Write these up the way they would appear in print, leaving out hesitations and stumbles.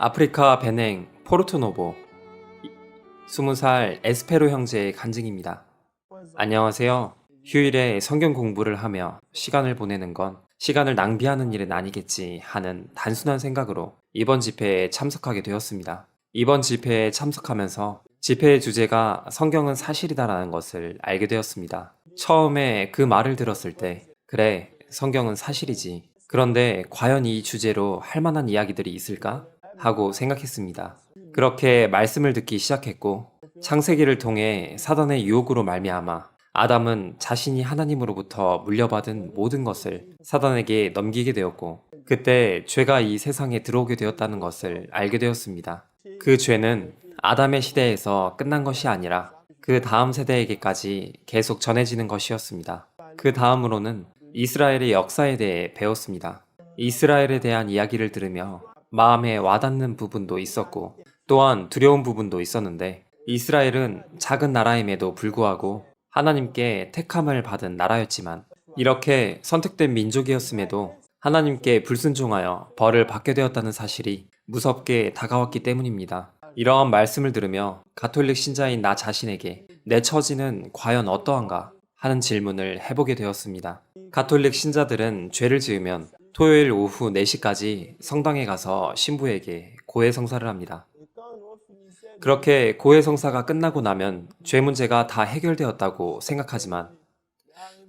아프리카 베냉 포르토노보 20살 에스페로 형제의 간증입니다. 안녕하세요. 휴일에 성경 공부를 하며 시간을 보내는 건 시간을 낭비하는 일은 아니겠지 하는 단순한 생각으로 이번 집회에 참석하게 되었습니다. 이번 집회에 참석하면서 집회의 주제가 성경은 사실이다라는 것을 알게 되었습니다. 처음에 그 말을 들었을 때 그래, 성경은 사실이지. 그런데 과연 이 주제로 할 만한 이야기들이 있을까? 하고 생각했습니다. 그렇게 말씀을 듣기 시작했고 창세기를 통해 사단의 유혹으로 말미암아 아담은 자신이 하나님으로부터 물려받은 모든 것을 사단에게 넘기게 되었고 그때 죄가 이 세상에 들어오게 되었다는 것을 알게 되었습니다. 그 죄는 아담의 시대에서 끝난 것이 아니라 그 다음 세대에게까지 계속 전해지는 것이었습니다. 그 다음으로는 이스라엘의 역사에 대해 배웠습니다. 이스라엘에 대한 이야기를 들으며 마음에 와닿는 부분도 있었고 또한 두려운 부분도 있었는데 이스라엘은 작은 나라임에도 불구하고 하나님께 택함을 받은 나라였지만 이렇게 선택된 민족이었음에도 하나님께 불순종하여 벌을 받게 되었다는 사실이 무섭게 다가왔기 때문입니다. 이러한 말씀을 들으며 가톨릭 신자인 나 자신에게 내 처지는 과연 어떠한가 하는 질문을 해보게 되었습니다. 가톨릭 신자들은 죄를 지으면 토요일 오후 4시까지 성당에 가서 신부에게 고해성사를 합니다. 그렇게 고해성사가 끝나고 나면 죄 문제가 다 해결되었다고 생각하지만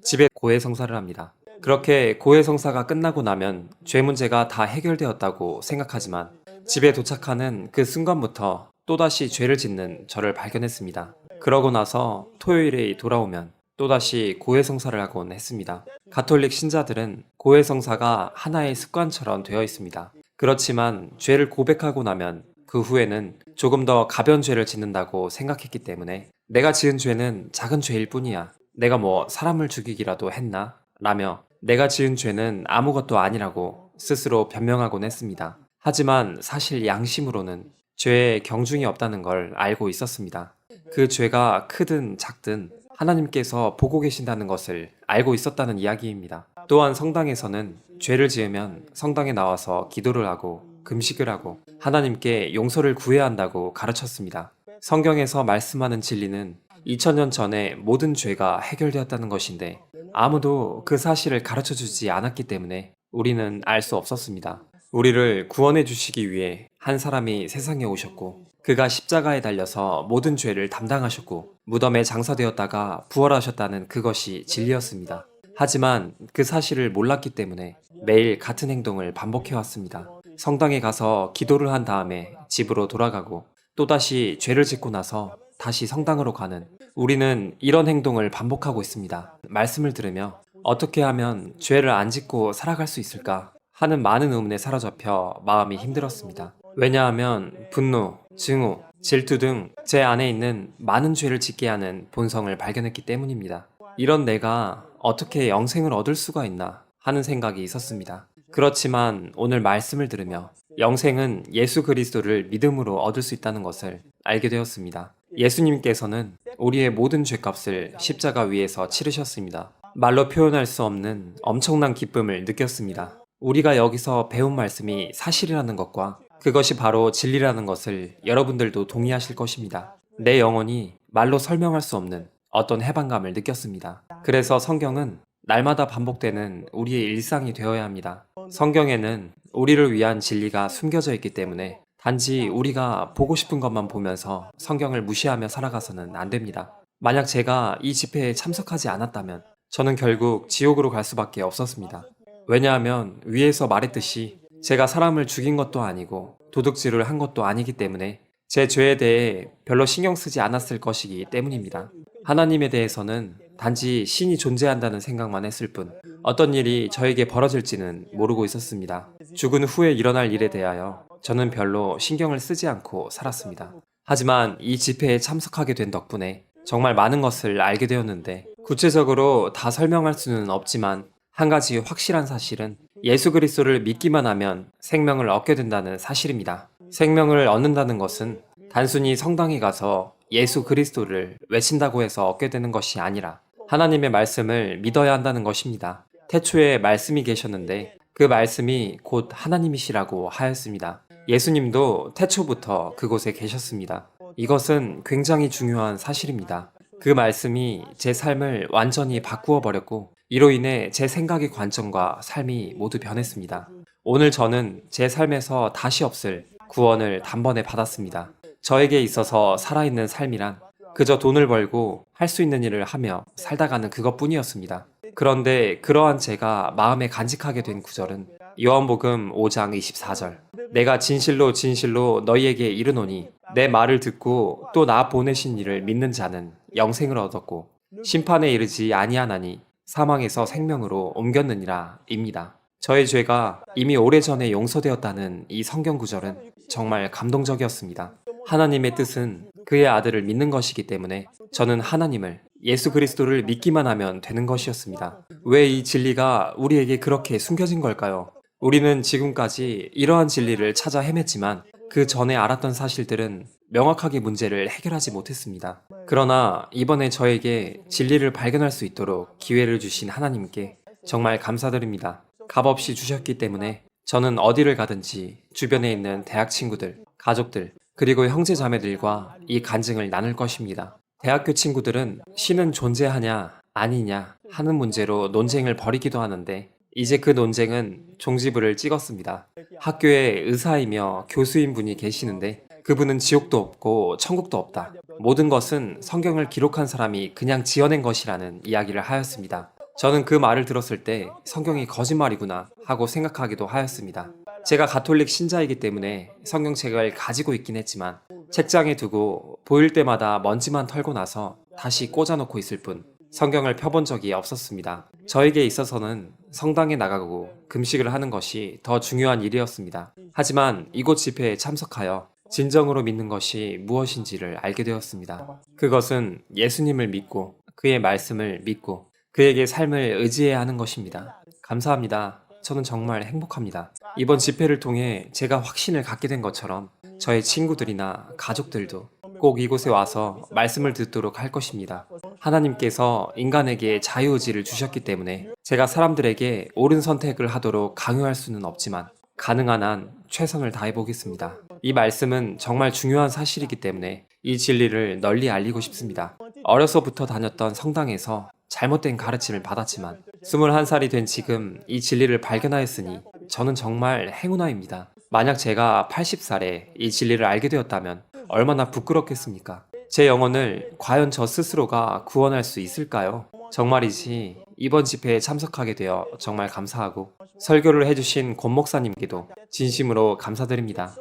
집에 고해성사를 합니다. 그렇게 고해성사가 끝나고 나면 죄 문제가 다 해결되었다고 생각하지만 집에 도착하는 그 순간부터 또다시 죄를 짓는 저를 발견했습니다. 그러고 나서 토요일에 돌아오면 또다시 고해성사를 하곤 했습니다. 가톨릭 신자들은 고해성사가 하나의 습관처럼 되어 있습니다. 그렇지만 죄를 고백하고 나면 그 후에는 조금 더 가벼운 죄를 짓는다고 생각했기 때문에 내가 지은 죄는 작은 죄일 뿐이야. 내가 뭐 사람을 죽이기라도 했나? 라며 내가 지은 죄는 아무것도 아니라고 스스로 변명하곤 했습니다. 하지만 사실 양심으로는 죄에 경중이 없다는 걸 알고 있었습니다. 그 죄가 크든 작든 하나님께서 보고 계신다는 것을 알고 있었다는 이야기입니다. 또한 성당에서는 죄를 지으면 성당에 나와서 기도를 하고 금식을 하고 하나님께 용서를 구해야 한다고 가르쳤습니다. 성경에서 말씀하는 진리는 2000년 전에 모든 죄가 해결되었다는 것인데 아무도 그 사실을 가르쳐 주지 않았기 때문에 우리는 알 수 없었습니다. 우리를 구원해 주시기 위해 한 사람이 세상에 오셨고 그가 십자가에 달려서 모든 죄를 담당하셨고 무덤에 장사되었다가 부활하셨다는 그것이 진리였습니다. 하지만 그 사실을 몰랐기 때문에 매일 같은 행동을 반복해왔습니다. 성당에 가서 기도를 한 다음에 집으로 돌아가고 또다시 죄를 짓고 나서 다시 성당으로 가는 우리는 이런 행동을 반복하고 있습니다. 말씀을 들으며 어떻게 하면 죄를 안 짓고 살아갈 수 있을까 하는 많은 의문에 사로잡혀 마음이 힘들었습니다. 왜냐하면 분노, 증오, 질투 등 제 안에 있는 많은 죄를 짓게 하는 본성을 발견했기 때문입니다. 이런 내가 어떻게 영생을 얻을 수가 있나 하는 생각이 있었습니다. 그렇지만 오늘 말씀을 들으며 영생은 예수 그리스도를 믿음으로 얻을 수 있다는 것을 알게 되었습니다. 예수님께서는 우리의 모든 죄값을 십자가 위에서 치르셨습니다. 말로 표현할 수 없는 엄청난 기쁨을 느꼈습니다. 우리가 여기서 배운 말씀이 사실이라는 것과 그것이 바로 진리라는 것을 여러분들도 동의하실 것입니다. 내 영혼이 말로 설명할 수 없는 어떤 해방감을 느꼈습니다. 그래서 성경은 날마다 반복되는 우리의 일상이 되어야 합니다. 성경에는 우리를 위한 진리가 숨겨져 있기 때문에 단지 우리가 보고 싶은 것만 보면서 성경을 무시하며 살아가서는 안 됩니다. 만약 제가 이 집회에 참석하지 않았다면 저는 결국 지옥으로 갈 수밖에 없었습니다. 왜냐하면 위에서 말했듯이 제가 사람을 죽인 것도 아니고 도둑질을 한 것도 아니기 때문에 제 죄에 대해 별로 신경 쓰지 않았을 것이기 때문입니다. 하나님에 대해서는 단지 신이 존재한다는 생각만 했을 뿐 어떤 일이 저에게 벌어질지는 모르고 있었습니다. 죽은 후에 일어날 일에 대하여 저는 별로 신경을 쓰지 않고 살았습니다. 하지만 이 집회에 참석하게 된 덕분에 정말 많은 것을 알게 되었는데 구체적으로 다 설명할 수는 없지만 한 가지 확실한 사실은 예수 그리스도를 믿기만 하면 생명을 얻게 된다는 사실입니다. 생명을 얻는다는 것은 단순히 성당에 가서 예수 그리스도를 외친다고 해서 얻게 되는 것이 아니라 하나님의 말씀을 믿어야 한다는 것입니다. 태초에 말씀이 계셨는데 그 말씀이 곧 하나님이시라고 하였습니다. 예수님도 태초부터 그곳에 계셨습니다. 이것은 굉장히 중요한 사실입니다. 그 말씀이 제 삶을 완전히 바꾸어 버렸고, 이로 인해 제 생각의 관점과 삶이 모두 변했습니다. 오늘 저는 제 삶에서 다시 없을 구원을 단번에 받았습니다. 저에게 있어서 살아있는 삶이란 그저 돈을 벌고 할 수 있는 일을 하며 살다가는 그것뿐이었습니다. 그런데 그러한 제가 마음에 간직하게 된 구절은 요한복음 5장 24절. 내가 진실로 진실로 너희에게 이르노니 내 말을 듣고 또 나 보내신 이를 믿는 자는 영생을 얻었고 심판에 이르지 아니하나니 사망에서 생명으로 옮겼느니라 입니다. 저의 죄가 이미 오래전에 용서되었다는 이 성경 구절은 정말 감동적이었습니다. 하나님의 뜻은 그의 아들을 믿는 것이기 때문에 저는 하나님을, 예수 그리스도를 믿기만 하면 되는 것이었습니다. 왜 이 진리가 우리에게 그렇게 숨겨진 걸까요? 우리는 지금까지 이러한 진리를 찾아 헤맸지만 그 전에 알았던 사실들은 명확하게 문제를 해결하지 못했습니다. 그러나 이번에 저에게 진리를 발견할 수 있도록 기회를 주신 하나님께 정말 감사드립니다. 값없이 주셨기 때문에 저는 어디를 가든지 주변에 있는 대학 친구들, 가족들, 그리고 형제 자매들과 이 간증을 나눌 것입니다. 대학교 친구들은 신은 존재하냐 아니냐 하는 문제로 논쟁을 벌이기도 하는데 이제 그 논쟁은 종지부를 찍었습니다. 학교에 의사이며 교수인 분이 계시는데 그분은 지옥도 없고 천국도 없다. 모든 것은 성경을 기록한 사람이 그냥 지어낸 것이라는 이야기를 하였습니다. 저는 그 말을 들었을 때 성경이 거짓말이구나 하고 생각하기도 하였습니다. 제가 가톨릭 신자이기 때문에 성경책을 가지고 있긴 했지만 책장에 두고 보일 때마다 먼지만 털고 나서 다시 꽂아놓고 있을 뿐 성경을 펴본 적이 없었습니다. 저에게 있어서는 성당에 나가고 금식을 하는 것이 더 중요한 일이었습니다. 하지만 이곳 집회에 참석하여 진정으로 믿는 것이 무엇인지를 알게 되었습니다. 그것은 예수님을 믿고 그의 말씀을 믿고 그에게 삶을 의지해야 하는 것입니다. 감사합니다. 저는 정말 행복합니다. 이번 집회를 통해 제가 확신을 갖게 된 것처럼 저의 친구들이나 가족들도 꼭 이곳에 와서 말씀을 듣도록 할 것입니다. 하나님께서 인간에게 자유의지를 주셨기 때문에 제가 사람들에게 옳은 선택을 하도록 강요할 수는 없지만 가능한 한 최선을 다해 보겠습니다. 이 말씀은 정말 중요한 사실이기 때문에 이 진리를 널리 알리고 싶습니다. 어려서부터 다녔던 성당에서 잘못된 가르침을 받았지만 21살이 된 지금 이 진리를 발견하였으니 저는 정말 행운아입니다. 만약 제가 80살에 이 진리를 알게 되었다면 얼마나 부끄럽겠습니까? 제 영혼을 과연 저 스스로가 구원할 수 있을까요? 정말이지 이번 집회에 참석하게 되어 정말 감사하고 설교를 해주신 권 목사님께도 진심으로 감사드립니다.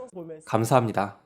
감사합니다.